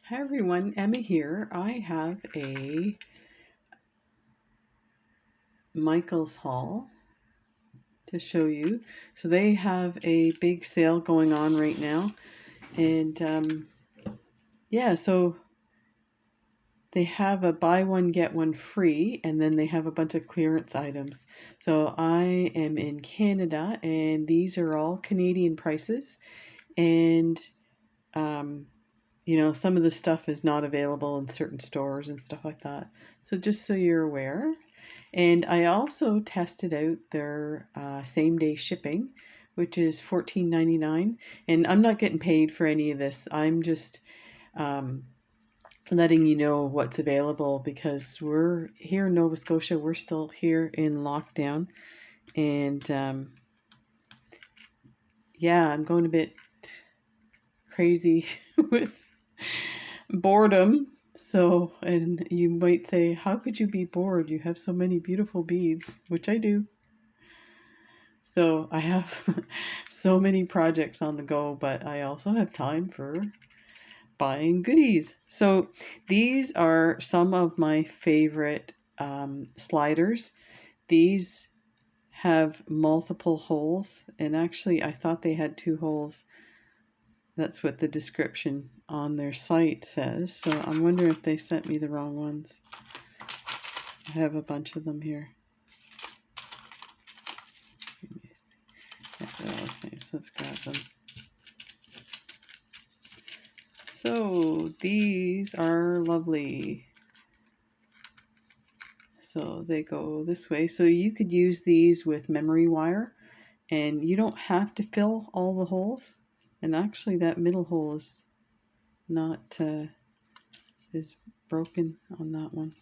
Hi everyone, Emma here. I have a Michael's haul to show you. So they have a big sale going on right now, and yeah, so they have a buy one get one free, and then they have a bunch of clearance items. So I am in Canada, and these are all Canadian prices, and um, some of the stuff is not available in certain stores and stuff like that. So just so you're aware. And I also tested out their same day shipping, which is $14.99. And I'm not getting paid for any of this. I'm just um, letting you know what's available because we're here in Nova Scotia. We're still here in lockdown. And yeah, I'm going a bit crazy with boredom. So, and you might say, how could you be bored? You have so many beautiful beads, which I do. So I have so many projects on the go, but I also have time for buying goodies. So these are some of my favorite sliders. These have multiple holes, and actually I thought they had 2 holes. That's what the description on their site says. So I'm wondering if they sent me the wrong ones. I have a bunch of them here. Yeah, they're all the same. So let's grab them. So these are lovely. So they go this way. So you could use these with memory wire, and you don't have to fill all the holes. And actually that middle hole is not is broken on that one.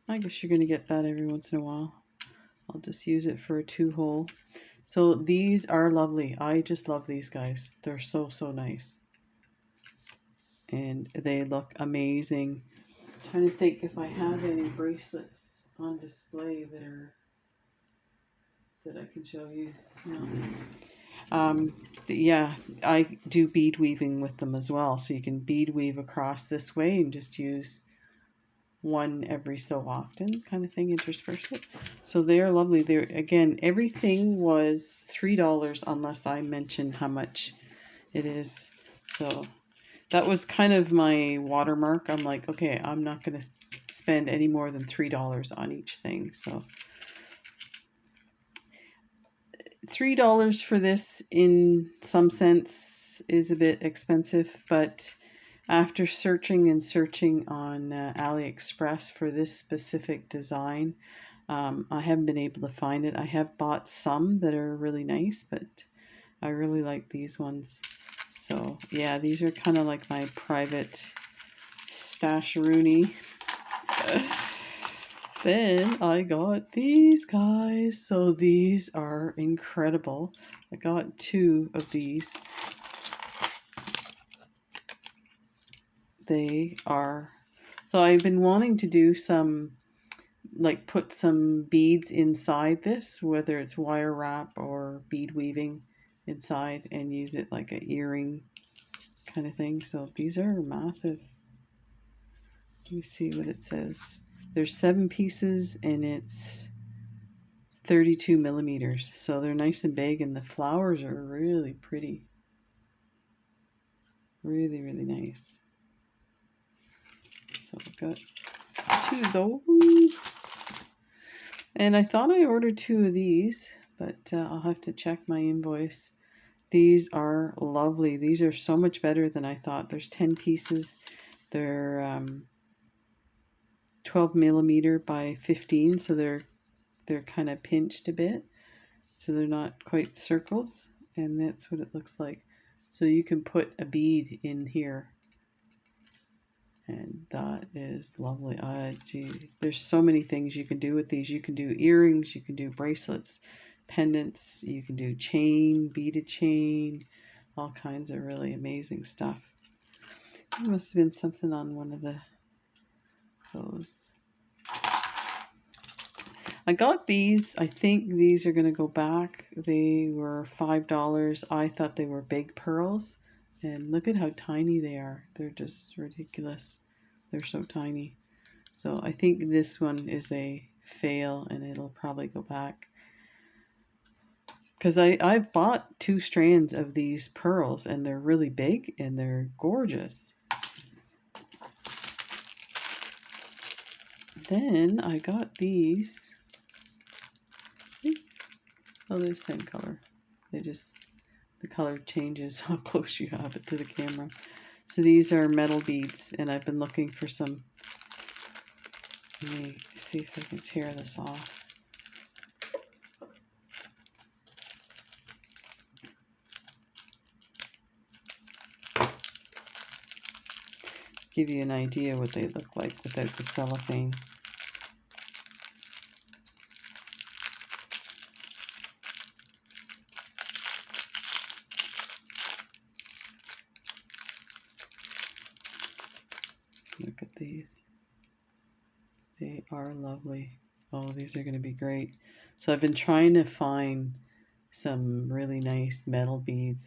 I guess you're going to get that every once in a while. I'll just use it for a 2-hole. So these are lovely. I just love these guys. They're so nice. And they look amazing. I'm trying to think if I have any bracelets on display that I can show you. No. Yeah, I do bead weaving with them as well. So you can bead weave across this way and just use one every so often kind of thing, intersperse it. So they're lovely. They're, again, everything was $3 unless I mention how much it is. So that was kind of my watermark. I'm like, okay, I'm not going to spend any more than $3 on each thing. So $3 for this in some sense is a bit expensive, but after searching and searching on AliExpress for this specific design, I haven't been able to find it. I have bought some that are really nice, but I really like these ones. So yeah, these are kind of like my private stasharoonie. Then I got these guys. So these are incredible. I got 2 of these. They are, so I've been wanting to do some, like put some beads inside this, whether it's wire wrap or bead weaving inside, and use it like an earring kind of thing. So these are massive. Let me see what it says. There's 7 pieces and it's 32 millimeters. So they're nice and big, and the flowers are really pretty. Really nice. So I've got 2 of those. And I thought I ordered 2 of these, but I'll have to check my invoice. These are lovely. These are so much better than I thought. There's 10 pieces. They're 12 millimeter by 15, so they're kind of pinched a bit, so they're not quite circles, and that's what it looks like. So you can put a bead in here, and that is lovely. Gee, there's so many things you can do with these. You can do earrings, you can do bracelets, pendants, you can do chain, beaded chain, all kinds of really amazing stuff. There must have been something on one of those. I got these. I think these are going to go back. They were $5. I thought they were big pearls, And look at how tiny they are. They're just ridiculous. They're so tiny. So I think this one is a fail and it'll probably go back. Because I've bought 2 strands of these pearls and they're really big and they're gorgeous. Then I got these. Oh, they're the same color. The color changes how close you have it to the camera. So these are metal beads and I've been looking for some. Let me see if I can tear this off. Give you an idea what they look like without the cellophane. Look at these. They are lovely. Oh, these are going to be great. So I've been trying to find some really nice metal beads.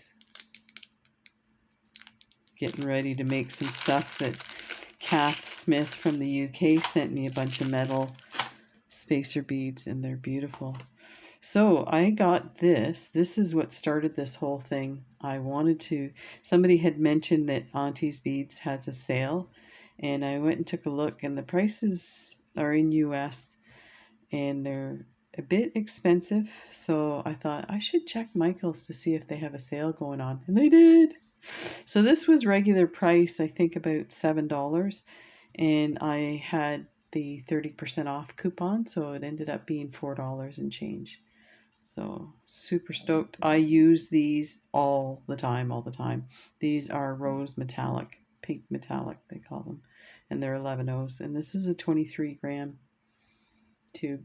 Getting ready to make some stuff that Kath Smith from the UK sent me a bunch of metal spacer beads and they're beautiful. So I got this. This is what started this whole thing. Somebody had mentioned that Auntie's Beads has a sale and I went and took a look and the prices are in US and they're a bit expensive. So I thought I should check Michael's to see if they have a sale going on, and they did. So this was regular price, I think about $7, and I had the 30% off coupon, so it ended up being $4 and change. So super stoked. I use these all the time. These are rose metallic, pink metallic they call them, and they're 11/0s, and this is a 23-gram tube.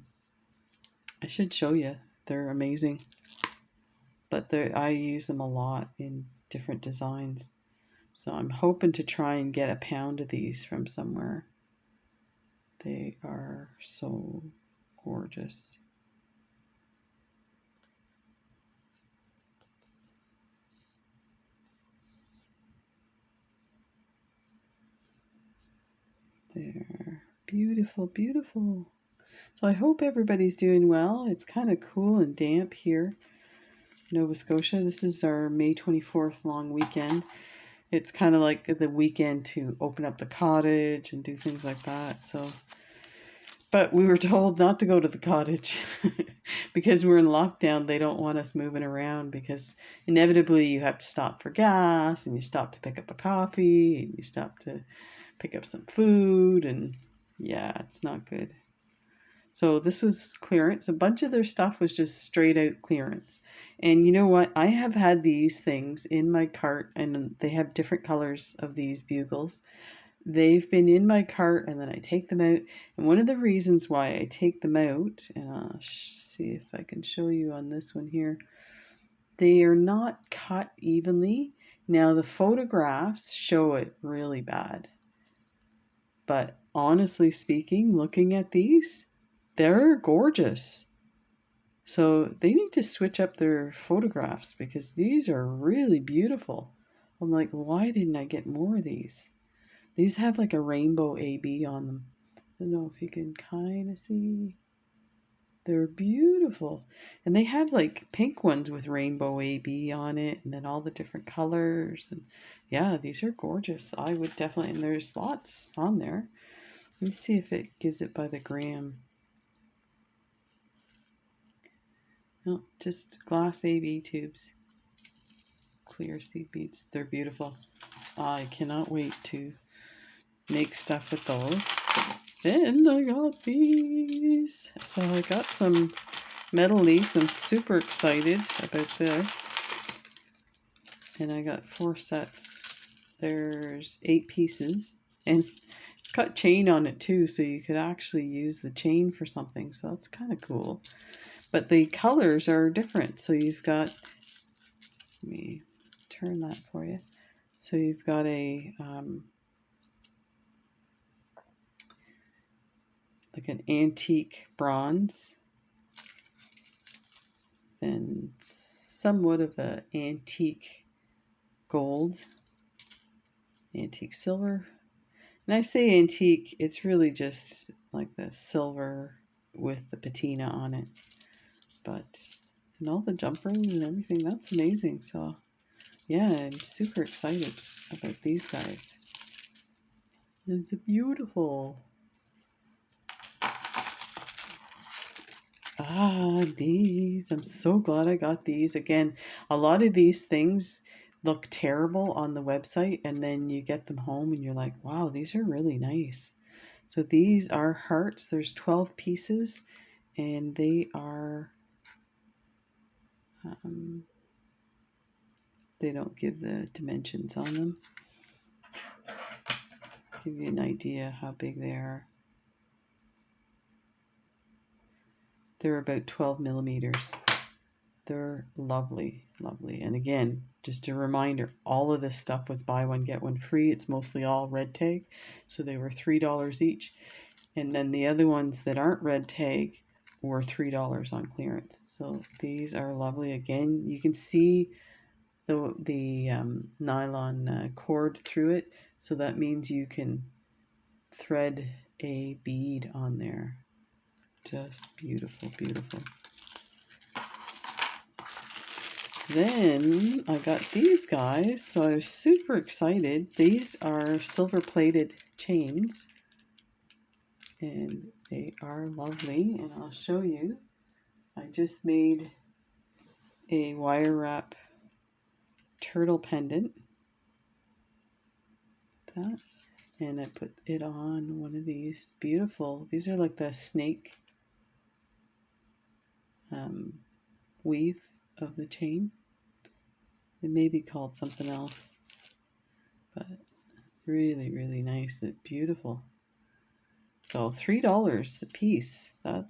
I should show you. They're amazing. But I use them a lot in different designs. So I'm hoping to try and get a pound of these from somewhere. They are so gorgeous. They're beautiful, beautiful. So I hope everybody's doing well. It's kind of cool and damp here in Nova Scotia. This is our May 24th long weekend. It's kind of like the weekend to open up the cottage and do things like that. But we were told not to go to the cottage because we're in lockdown. They don't want us moving around because inevitably you have to stop for gas and you stop to pick up a coffee and you stop to pick up some food, and yeah, it's not good. So this was clearance. A bunch of their stuff was just straight out clearance. And you know what? I have had these things in my cart and they have different colors of these bugles. They've been in my cart and then I take them out. And one of the reasons why I take them out, and I'll see if I can show you on this one here, they are not cut evenly. Now the photographs show it really bad. But honestly speaking, looking at these, they're gorgeous. So they need to switch up their photographs because these are really beautiful. I'm like, why didn't I get more of these? These have like a rainbow AB on them. I don't know if you can kind of see. They're beautiful. And they have like pink ones with rainbow AB on it and then all the different colors. And yeah, these are gorgeous. I would definitely, and there's lots on there. Let me see if it gives it by the gram. No, just glass AB tubes. Clear seed beads. They're beautiful. I cannot wait to make stuff with those. Then I got these. So I got some metal leaves. I'm super excited about this. And I got 4 sets. There's 8 pieces. And it's got chain on it too, so you could actually use the chain for something. So that's kind of cool. But the colors are different. So you've got, let me turn that for you. So you've got a like an antique bronze, then somewhat of an antique gold, antique silver. And I say antique, it's really just like the silver with the patina on it. But, and all the jumpers and everything, that's amazing. So, yeah, I'm super excited about these guys. It's beautiful. Ah, these. I'm so glad I got these. Again, a lot of these things look terrible on the website, and then you get them home and you're like, wow, these are really nice. So these are hearts. There's 12 pieces, and they are, they don't give the dimensions on them. Give you an idea how big they are. They're about 12 millimeters. They're lovely, lovely. And again, just a reminder, all of this stuff was buy one, get one free. It's mostly all red tag. So they were $3 each. And then the other ones that aren't red tag were $3 on clearance. So these are lovely. Again, you can see the nylon cord through it. So that means you can thread a bead on there. Just beautiful, beautiful. Then I got these guys, so I was super excited. These are silver plated chains, and they are lovely, and I'll show you. I just made a wire wrap turtle pendant, that, and I put it on one of these. Beautiful. These are like the snake weave of the chain. It may be called something else, but really, really nice. It's beautiful. So $3 a piece. That's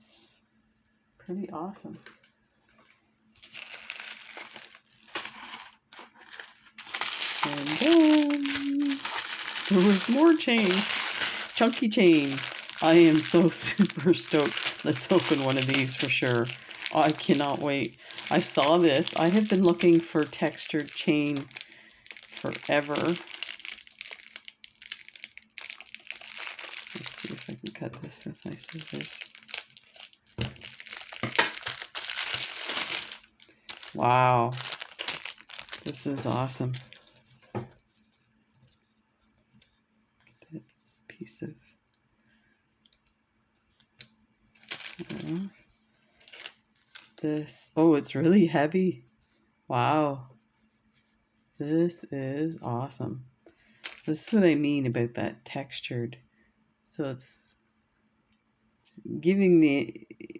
pretty awesome. And then there was more chain. Chunky chain. I am so super stoked. Let's open one of these for sure. Oh, I cannot wait. I saw this. I have been looking for textured chain forever. Let's see if I can cut this with my scissors. Wow. This is awesome. That piece of this. Oh, it's really heavy. Wow. This is awesome. This is what I mean about that textured. So it's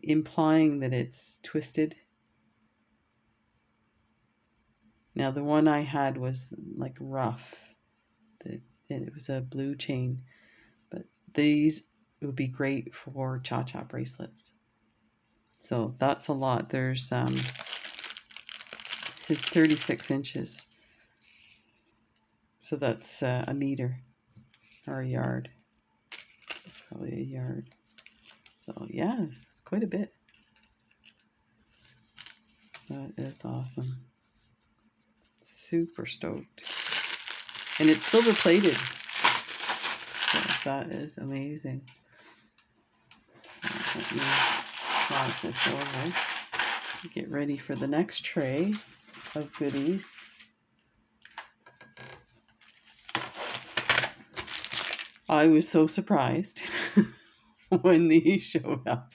implying that it's twisted. Now the one I had was like rough. It was a blue chain, but these would be great for cha-cha bracelets. So that's a lot. There's it says 36 inches. So that's a meter or a yard. It's probably a yard. So yeah, it's quite a bit. That is awesome. Super stoked. And it's silver plated. So that is amazing. So let me slide this over. Get ready for the next tray of goodies. I was so surprised when these showed up.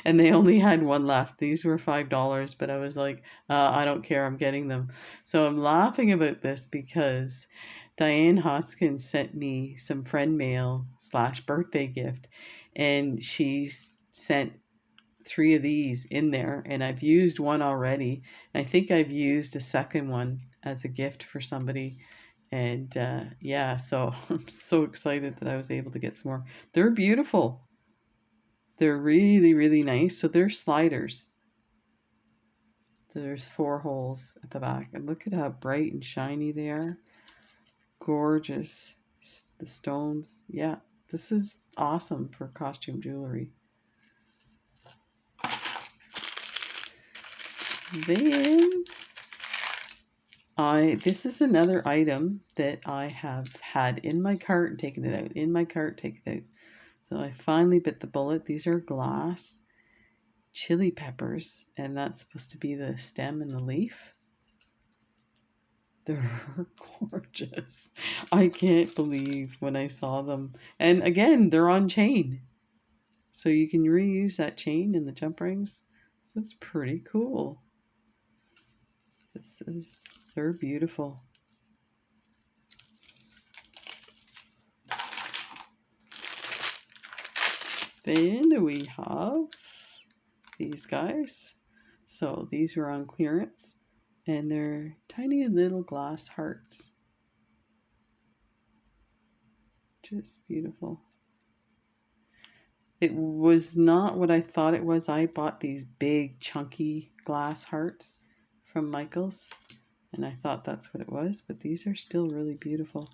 And they only had one left. These were $5, but I was like, I don't care, I'm getting them. So I'm laughing about this because Diane Hoskins sent me some friend mail / birthday gift, and she sent 3 of these in there, and I've used one already. And I think I've used a second one as a gift for somebody. And yeah, so I'm so excited that I was able to get some more. They're beautiful. They're really, really nice. So they're sliders. So there's 4 holes at the back. And look at how bright and shiny they are. Gorgeous. The stones. Yeah, this is awesome for costume jewelry. Then This is another item that I have had in my cart and taken it out, in my cart, taken it out. So I finally bit the bullet. These are glass chili peppers, and that's supposed to be the stem and the leaf. They're gorgeous. I can't believe when I saw them. And again, they're on chain. So you can reuse that chain in the jump rings. That's pretty cool. They're beautiful. Then we have these guys. So these were on clearance, and they're tiny little glass hearts. Just beautiful. It was not what I thought it was. I bought these big chunky glass hearts from Michael's, and I thought that's what it was, but these are still really beautiful.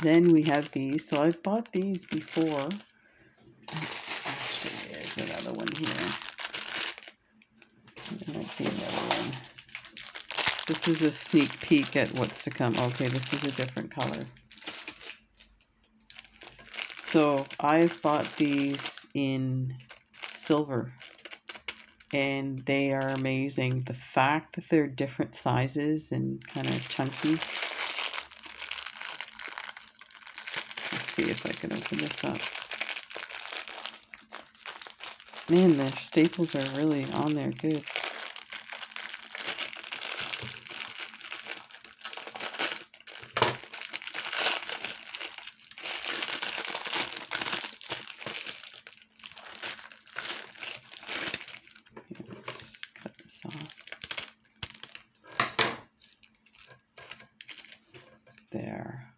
Then we have these. So I've bought these before. Actually, there's another one here. There might be another one. This is a sneak peek at what's to come. Okay, this is a different color. So I've bought these in silver, and they are amazing. The fact that they're different sizes and kind of chunky. Let's see if I can open this up. Man, the staples are really on there good. Cut this off. There.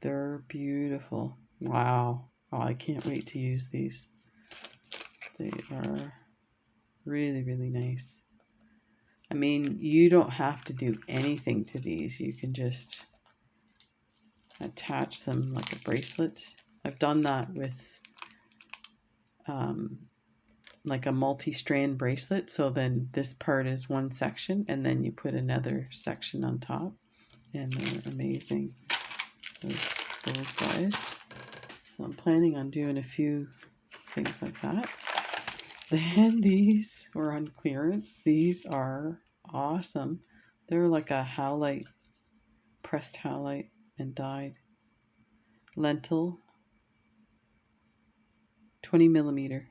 They're beautiful. Wow. Oh, I can't wait to use these. They are really, really nice. I mean, you don't have to do anything to these. You can just attach them like a bracelet. I've done that with like a multi-strand bracelet. So then this part is one section, and then you put another section on top, and they're amazing. Those guys. So I'm planning on doing a few things like that. Then these were on clearance. These are awesome. They're like a howlite, pressed howlite and dyed. Lentil, 20 millimeter.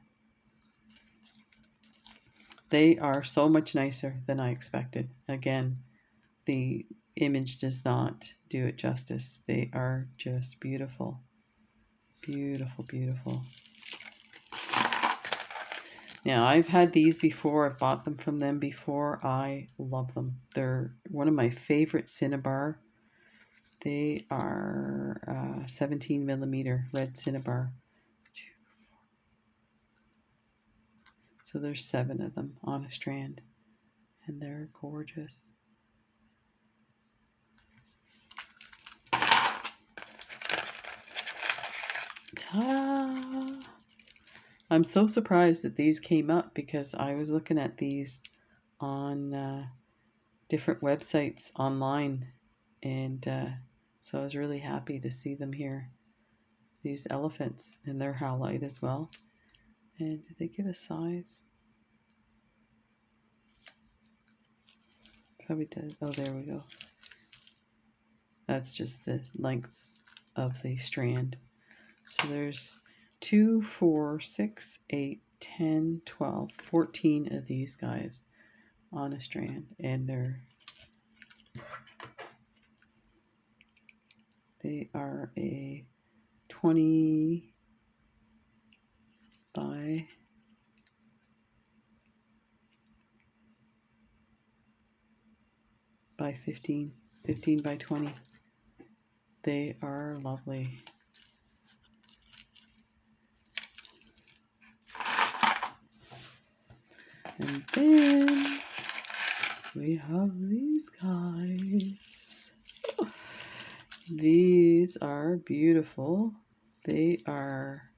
They are so much nicer than I expected. Again, the image does not do it justice. They are just beautiful. Beautiful, beautiful. Now, I've had these before. I've bought them from them before. I love them. They're one of my favorite cinnabar. They are 17 millimeter red cinnabar. So there's 7 of them on a strand, and they're gorgeous. Ta-da! I'm so surprised that these came up because I was looking at these on different websites online, and so I was really happy to see them here. These elephants, and they're howlite as well. And did they give a size? Probably does. Oh, there we go. That's just the length of the strand. So there's 2, 4, 6, 8, 10, 12, 14 of these guys on a strand, and they are a 20 by 15, 15 by 20. They are lovely. And then we have these guys. These are beautiful. They are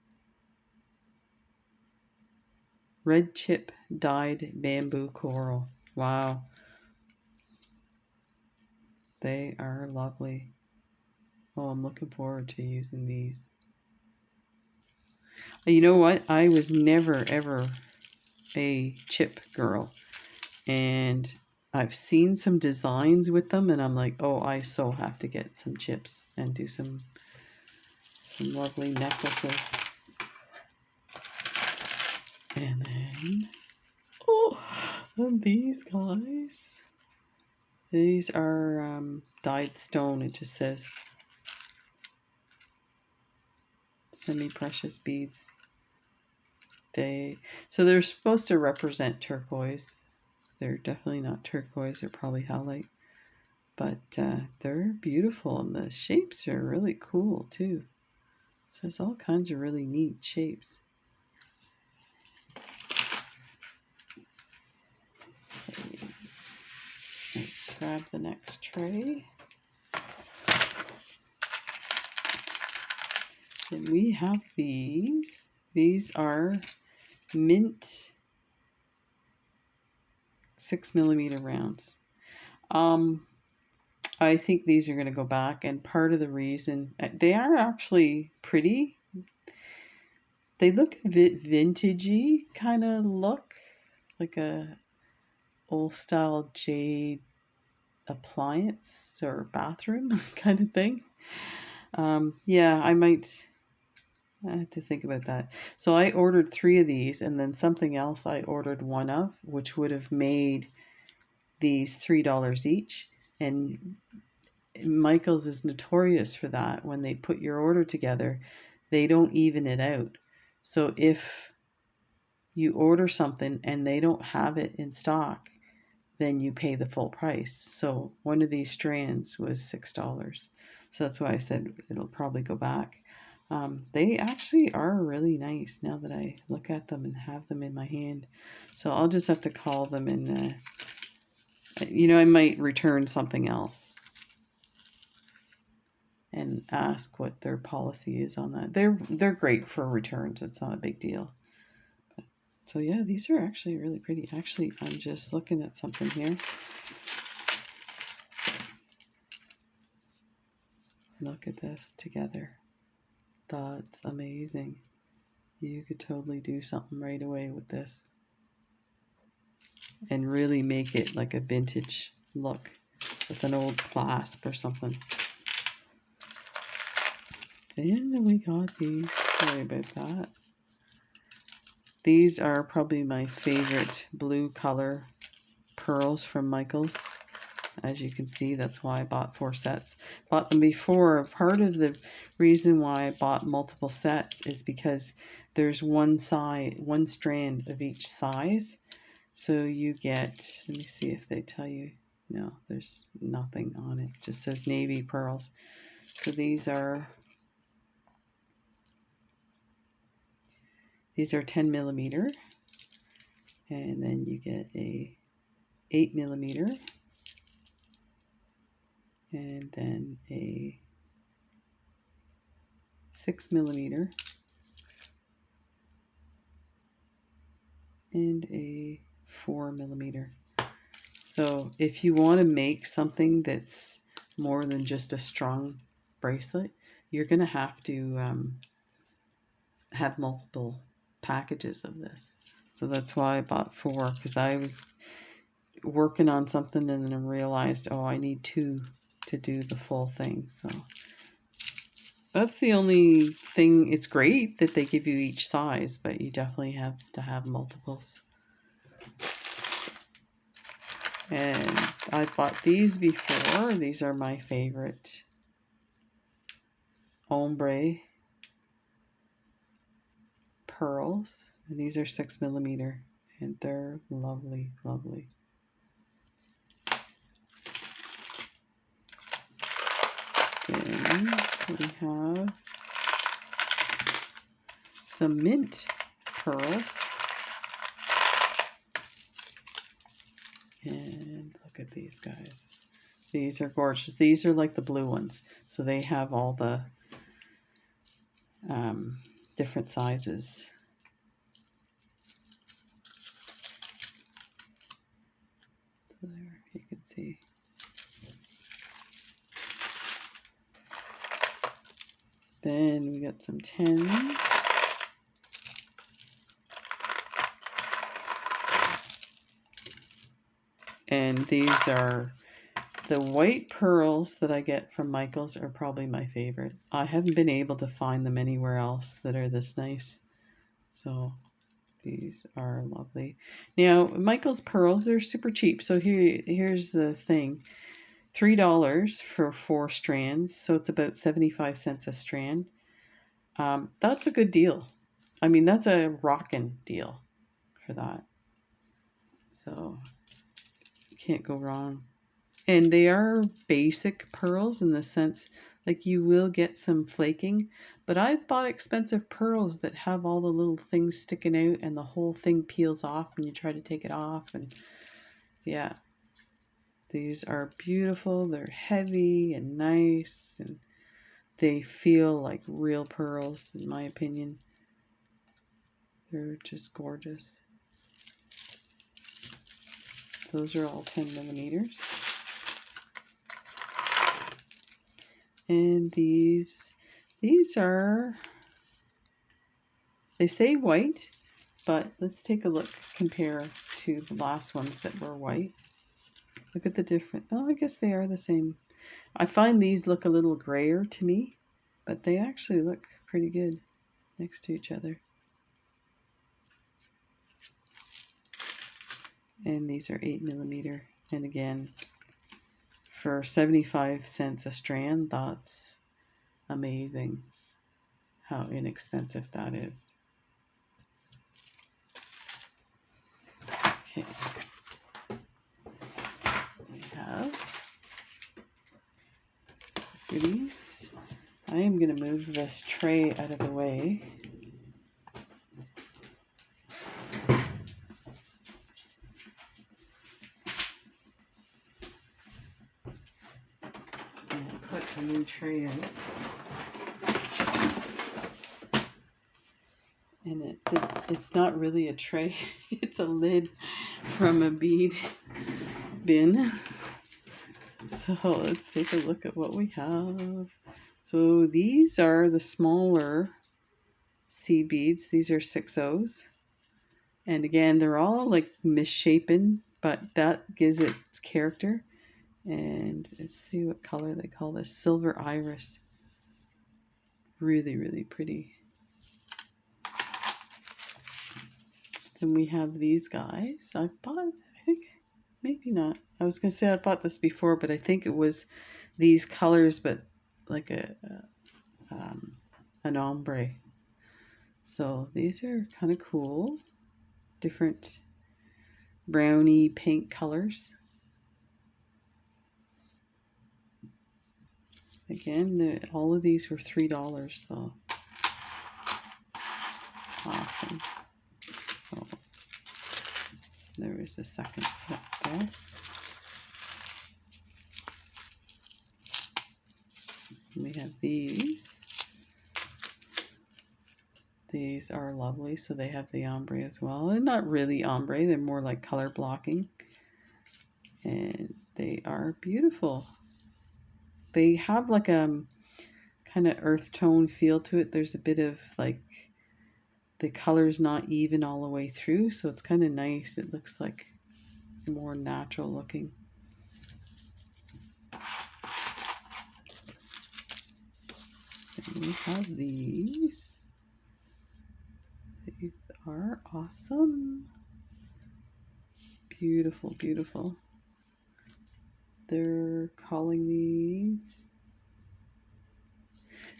Red chip dyed bamboo coral. Wow. They are lovely. Oh, I'm looking forward to using these. You know what? I was never ever a chip girl. And I've seen some designs with them and I'm like, oh, I so have to get some chips and do some lovely necklaces. And then, oh, and these guys. These are dyed stone, it just says. Semi-precious beads. So they're supposed to represent turquoise. They're definitely not turquoise, they're probably halite. But they're beautiful and the shapes are really cool too. So there's all kinds of really neat shapes. Okay. Let's grab the next tray. Then we have these. These are mint 6mm rounds. I think these are going to go back, and part of the reason they are actually pretty. They look a bit vintagey kind of look, like a old style jade appliance or bathroom kind of thing. Yeah, I have to think about that. So I ordered 3 of these, and then something else I ordered 1 of, which would have made these $3 each. And Michael's is notorious for that. When they put your order together, they don't even it out. So if you order something and they don't have it in stock, then you pay the full price. So one of these strands was $6. So that's why I said it'll probably go back. They actually are really nice now that I look at them and have them in my hand. So I'll just have to call them and, I might return something else and ask what their policy is on that. They're great for returns. It's not a big deal. So yeah, these are actually really pretty. Actually, I'm just looking at something here. Look at this together. That's amazing. You could totally do something right away with this and really make it like a vintage look with an old clasp or something. And we got these. Sorry about that. These are probably my favorite blue color pearls from Michael's. As you can see, that's why I bought 4 sets. Bought them before. Part of the reason why I bought multiple sets is because there's one strand of each size. So you get, let me see if they tell you. No, there's nothing on it. It just says navy pearls. So these are 10mm, and then you get a 8mm, and then a 6mm, and a 4mm. So if you want to make something that's more than just a strung bracelet, you're going to have to have multiple packages of this. So that's why I bought 4, because I was working on something and then I realized, oh, I need 2 to do the full thing. So that's the only thing. It's great that they give you each size, but you definitely have to have multiples. And I've bought these before. These are my favorite. Ombre pearls. And these are 6mm. And they're lovely, lovely. Then we have some mint pearls. And look at these guys. These are gorgeous. These are like the blue ones. So they have all the different sizes. Then we got some 10s. And these are the white pearls that I get from Michael's are probably my favorite. I haven't been able to find them anywhere else that are this nice. So these are lovely. Now, Michael's pearls, they're super cheap. So here's the thing. $3 for 4 strands. So it's about 75 cents a strand. That's a good deal. I mean, that's a rockin' deal for that. So you can't go wrong. And they are basic pearls in the sense, like you will get some flaking, but I've bought expensive pearls that have all the little things sticking out and the whole thing peels off when you try to take it off. And yeah, these are beautiful. They're heavy and nice, and they feel like real pearls, in my opinion. They're just gorgeous. Those are all 10 millimeters. And these are, they say white, but let's take a look, compare to the last ones that were white. Look at the difference. Oh, I guess they are the same. I find these look a little grayer to me, but they actually look pretty good next to each other. And these are 8 millimeter. And again, for 75 cents a strand, that's amazing how inexpensive that is. Okay. We have goodies. I am going to move this tray out of the way. And put a new tray in. And it's not really a tray, it's a lid from a bead bin. So let's take a look at what we have. So these are the smaller seed beads. These are 6/0s. And again, they're all like misshapen, but that gives it its character. And let's see what color they call this. Silver iris. Really, really pretty. Then we have these guys. I bought, I think, maybe not. I was going to say I bought this before, but I think it was these colors, but like an ombre. So these are kind of cool. Different browny pink colors. Again, all of these were $3, so awesome. So there is the second set there. And we have these. These are lovely, so they have the ombre as well. They're not really ombre, they're more like color blocking. And they are beautiful. They have like a kind of earth tone feel to it. There's a bit of like the color's not even all the way through, so it's kind of nice. It looks like more natural looking. And we have these. These are awesome. Beautiful, beautiful. They're calling these.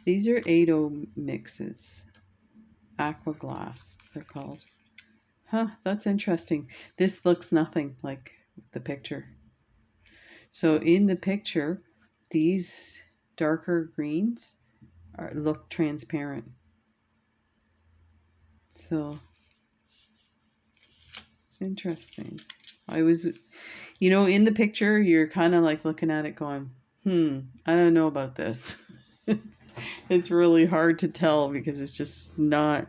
These are 8/0 mixes. Aqua glass, they're called. Huh, that's interesting. This looks nothing like the picture. So in the picture, these darker greens look transparent. So interesting. I was, you know, in the picture, you're kind of like looking at it going, I don't know about this. It's really hard to tell because it's just not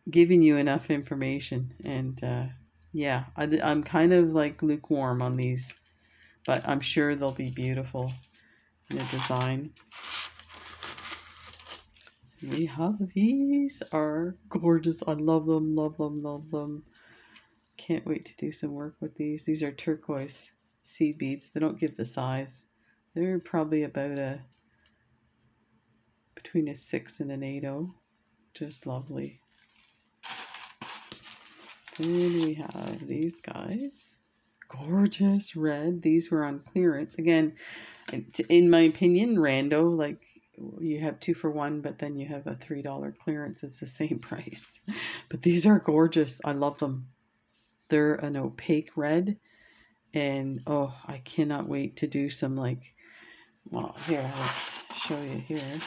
giving you enough information. And yeah, I'm kind of like lukewarm on these, but I'm sure they'll be beautiful in a design. We have these are gorgeous. I love them, love them, love them. Can't wait to do some work with these. These are turquoise seed beads. They don't give the size. They're probably about between a 6 and an 8/0. Just lovely. Then we have these guys. Gorgeous red. These were on clearance. Again, in my opinion, rando, like you have 2 for 1, but then you have a $3 clearance. It's the same price. But these are gorgeous. I love them. They're an opaque red. And oh, I cannot wait to do some like, well, here, let's show you here.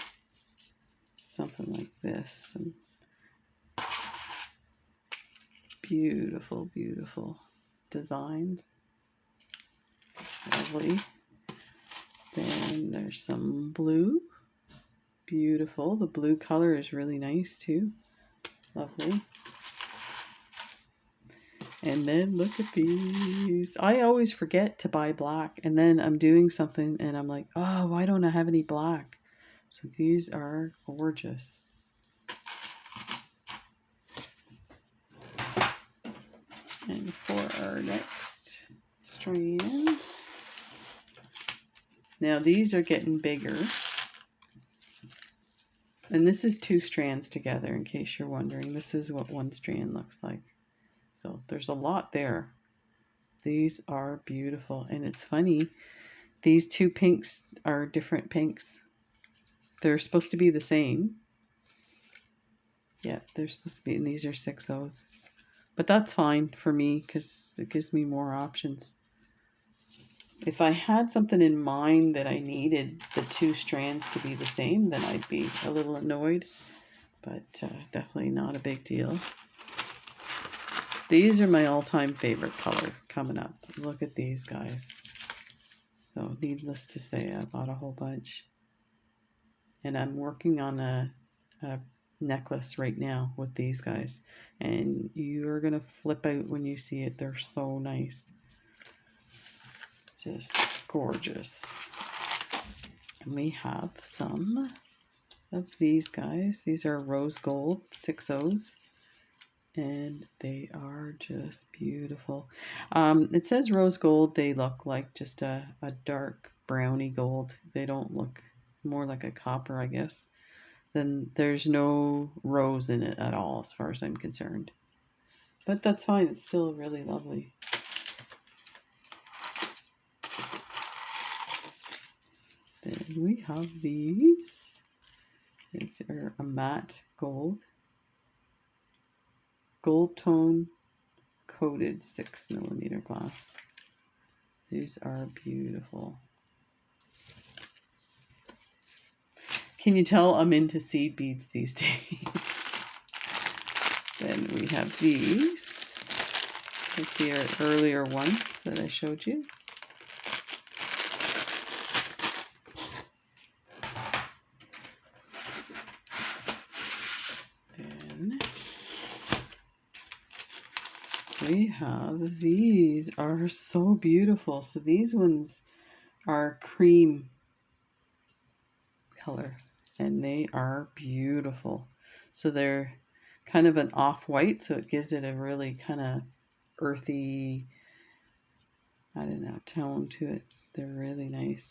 Something like this. Some beautiful, beautiful designs. Lovely. Then there's some blue. Beautiful. The blue color is really nice too. Lovely. And then look at these. I always forget to buy black, and then I'm doing something and I'm like, oh, why don't I have any black? So these are gorgeous. And for our next strand, now these are getting bigger. And this is 2 strands together, in case you're wondering. This is what 1 strand looks like. So there's a lot there. These are beautiful. And it's funny, these 2 pinks are different pinks. They're supposed to be the same. Yeah, they're supposed to be, and these are 6/0s. But that's fine for me because it gives me more options. If I had something in mind that I needed the 2 strands to be the same, then I'd be a little annoyed. But definitely not a big deal. These are my all-time favorite color coming up. Look at these guys. So needless to say, I bought a whole bunch. And I'm working on a necklace right now with these guys. And you're going to flip out when you see it. They're so nice. Just gorgeous. And we have some of these guys. These are rose gold 6/0s. And they are just beautiful. It says rose gold. They look like just a dark browny gold. They don't look, more like a copper, I guess. Then there's no rose in it at all as far as I'm concerned. But that's fine. It's still really lovely. Then we have these. These are a matte gold. Gold tone coated 6mm glass. These are beautiful. Can you tell I'm into seed beads these days? Then we have these, like the earlier ones that I showed you. Then we have these, are so beautiful. So these ones are cream color and they are beautiful. So they're kind of an off-white, so it gives it a really kind of earthy, I don't know, tone to it. They're really nice.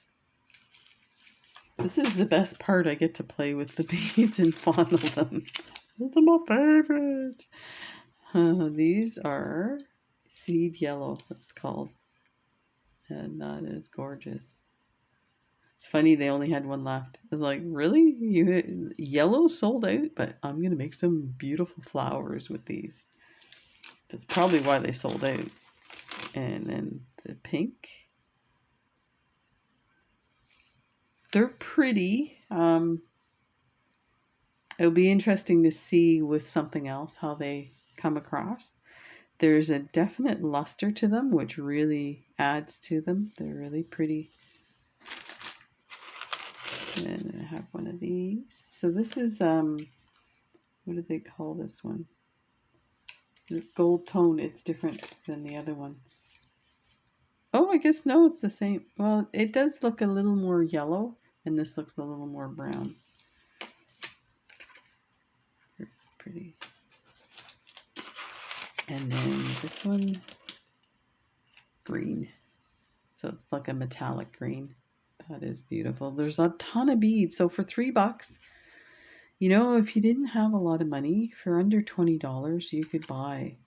This is the best part. I get to play with the beads and fondle them. These are my favorite. These are seed yellow, it's called. And that is gorgeous. It's funny, they only had 1 left. I was like, really? Yellow sold out? But I'm going to make some beautiful flowers with these. That's probably why they sold out. And then the pink. They're pretty. It'll be interesting to see with something else how they come across. There's a definite luster to them, which really adds to them. They're really pretty. And I have one of these. So this is, what do they call this one? The gold tone. It's different than the other one. Oh, I guess no, it's the same. Well, it does look a little more yellow, and this looks a little more brown. pretty. And then this one, green. So it's like a metallic green. That is beautiful. There's a ton of beads. So for $3, you know, if you didn't have a lot of money, for under $20, you could buy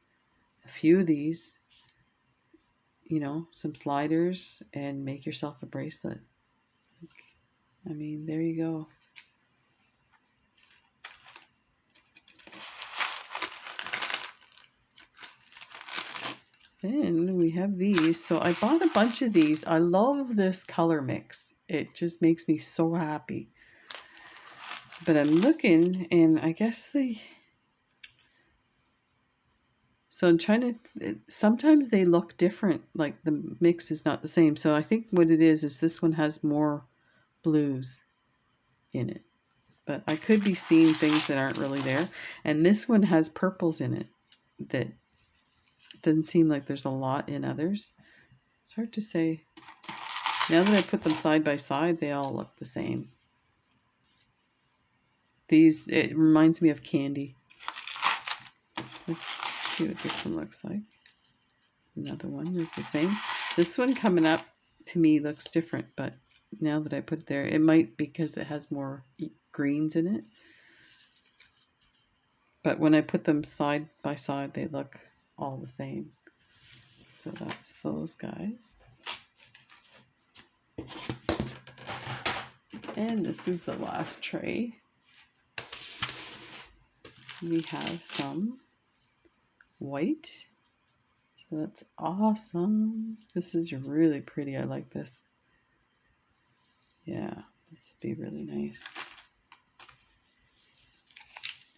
a few of these, you know, some sliders, and make yourself a bracelet. I mean, there you go. Then we have these. So I bought a bunch of these. I love this color mix. It just makes me so happy. But I'm looking, and I guess so I'm trying to, sometimes they look different, like the mix is not the same. So I think what it is this one has more blues in it. But I could be seeing things that aren't really there. And this one has purples in it that doesn't seem like there's a lot in others. It's hard to say. Now that I put them side by side, they all look the same. These, it reminds me of candy. Let's see what this one looks like. Another one is the same. This one coming up to me looks different, but now that I put it there, it might because it has more greens in it. But when I put them side by side, they look all the same. So that's those guys. And this is the last tray. We have some white. So that's awesome. This is really pretty. I like this. Yeah, this would be really nice.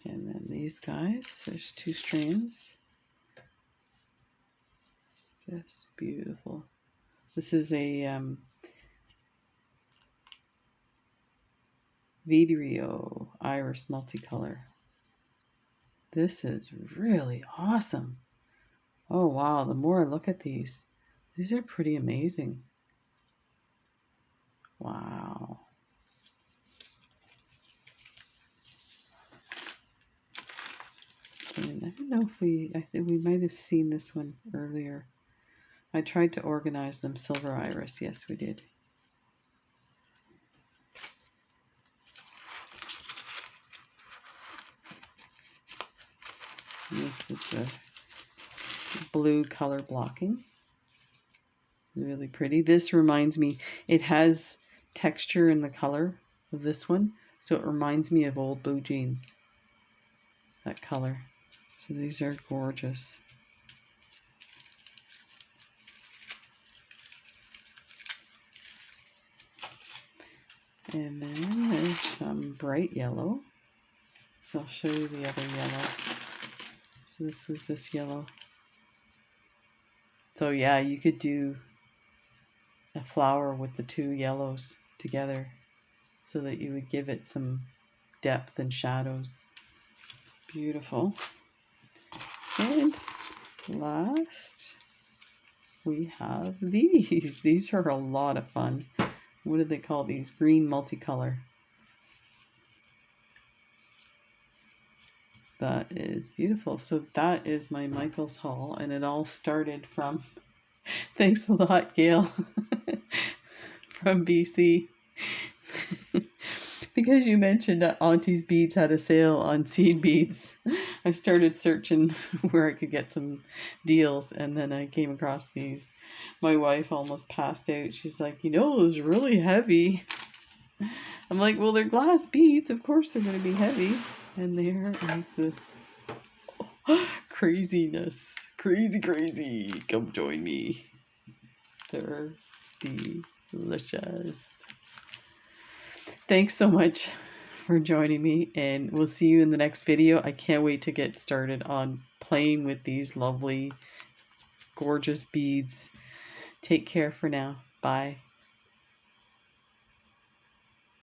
And then these guys, there's 2 strands. Just beautiful. This is a Vidrio Iris multicolor. This is really awesome. Oh wow, the more I look at these are pretty amazing. Wow. And I don't know if I think we might have seen this one earlier. I tried to organize them. Silver iris, yes we did. And this is the blue color blocking. Really pretty. This reminds me, it has texture in the color of this one, so it reminds me of old blue jeans. That color. So these are gorgeous. And then there's some bright yellow. So I'll show you the other yellow. So this was this yellow. So yeah, you could do a flower with the 2 yellows together so that you would give it some depth and shadows. Beautiful. And last, we have these. These are a lot of fun. What do they call these? Green multicolor. That is beautiful. So that is my Michael's haul, and it all started from, thanks a lot, Gail, from BC. Because you mentioned that Auntie's Beads had a sale on seed beads, I started searching where I could get some deals, and then I came across these. My wife almost passed out. She's like, you know, it was really heavy. I'm like, well, they're glass beads. Of course they're going to be heavy. And there is this craziness. Crazy, crazy. Come join me. They're delicious. Thanks so much for joining me, and we'll see you in the next video. I can't wait to get started on playing with these lovely, gorgeous beads. Take care for now. Bye.